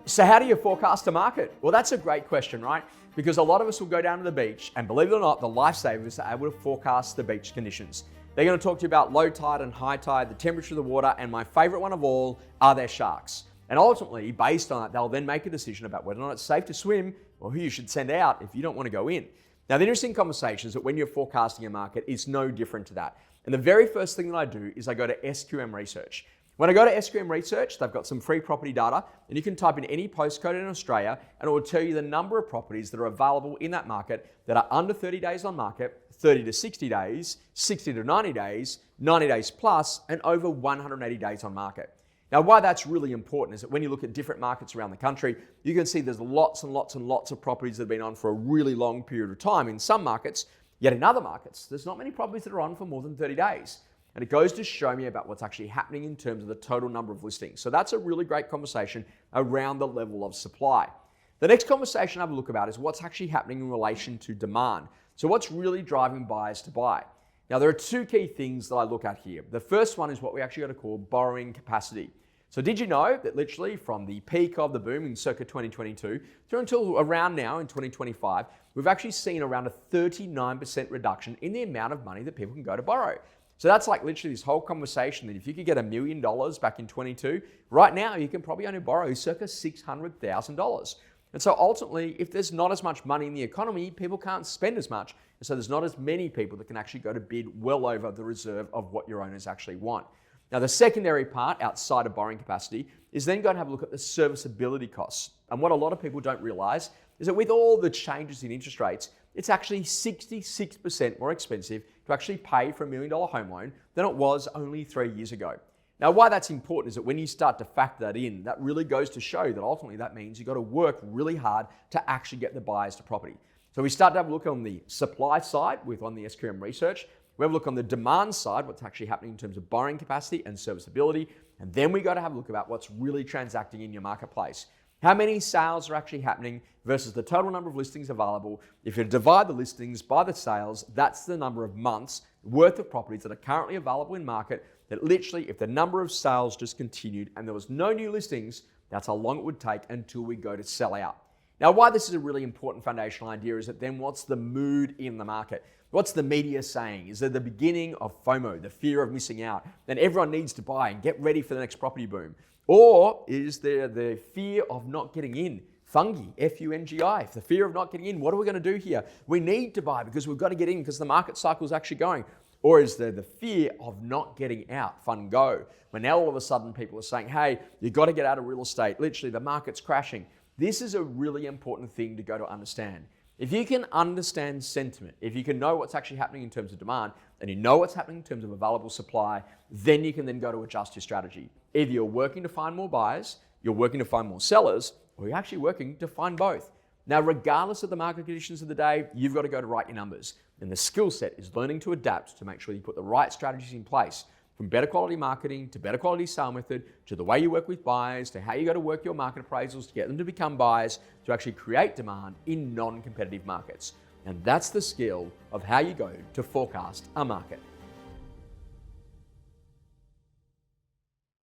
So how do you forecast a market? Well, that's a great question, right? Because a lot of us will go down to the beach, and believe it or not, the lifesavers are able to forecast the beach conditions. They're going to talk to you about low tide and high tide, the temperature of the water, and my favorite one of all, are there sharks? And ultimately, based on that, they'll then make a decision about whether or not it's safe to swim or who you should send out if you don't want to go in. Now, the interesting conversation is that when you're forecasting a market, it's no different to that. And the very first thing that I do is I go to SQM Research. When I go to SQM Research, they've got some free property data, and you can type in any postcode in Australia, and it will tell you the number of properties that are available in that market that are under 30 days on market, 30 to 60 days, 60 to 90 days, 90 days plus, and over 180 days on market. Now, why that's really important is that when you look at different markets around the country, you can see there's lots and lots and lots of properties that have been on for a really long period of time in some markets, yet in other markets, there's not many properties that are on for more than 30 days. And it goes to show me about what's actually happening in terms of the total number of listings. So that's a really great conversation around the level of supply. The next conversation I have a look about is what's actually happening in relation to demand. So what's really driving buyers to buy? Now, there are two key things that I look at here. The first one is what we actually got to call borrowing capacity. So did you know that literally from the peak of the boom in circa 2022 through until around now in 2025, we've actually seen around a 39% reduction in the amount of money that people can go to borrow. So that's like literally this whole conversation that if you could get $1 million back in 22, right now you can probably only borrow circa $600,000. And so ultimately, if there's not as much money in the economy, people can't spend as much. And so there's not as many people that can actually go to bid well over the reserve of what your owners actually want. Now, the secondary part outside of borrowing capacity is then going to have a look at the serviceability costs. And what a lot of people don't realize is that with all the changes in interest rates, it's actually 66% more expensive to actually pay for $1 million home loan than it was only 3 years ago. Now, why that's important is that when you start to factor that in, that really goes to show that ultimately that means you've got to work really hard to actually get the buyers to property. So we start to have a look on the supply side on the SQM Research. We have a look on the demand side, what's actually happening in terms of borrowing capacity and serviceability. And then we got to have a look about what's really transacting in your marketplace. How many sales are actually happening versus the total number of listings available. If you divide the listings by the sales, that's the number of months worth of properties that are currently available in market, that literally if the number of sales just continued and there was no new listings, that's how long it would take until we go to sell out. Now, why this is a really important foundational idea is that then what's the mood in the market? What's the media saying? Is it the beginning of FOMO, the fear of missing out? Then everyone needs to buy and get ready for the next property boom. Or is there the fear of not getting in? Fungi, F-U-N-G-I, the fear of not getting in. What are we going to do here? We need to buy because we've got to get in because the market cycle is actually going. Or is there the fear of not getting out, fungo, when now all of a sudden people are saying, hey, you've got to get out of real estate. Literally, the market's crashing. This is a really important thing to go to understand. If you can understand sentiment, if you can know what's actually happening in terms of demand, and you know what's happening in terms of available supply, then you can then go to adjust your strategy. Either you're working to find more buyers, you're working to find more sellers, or you're actually working to find both. Now, regardless of the market conditions of the day, you've got to go to write your numbers. And the skill set is learning to adapt to make sure you put the right strategies in place, from better quality marketing to better quality sale method, to the way you work with buyers, to how you go to work your market appraisals to get them to become buyers, to actually create demand in non-competitive markets. And that's the skill of how you go to forecast a market.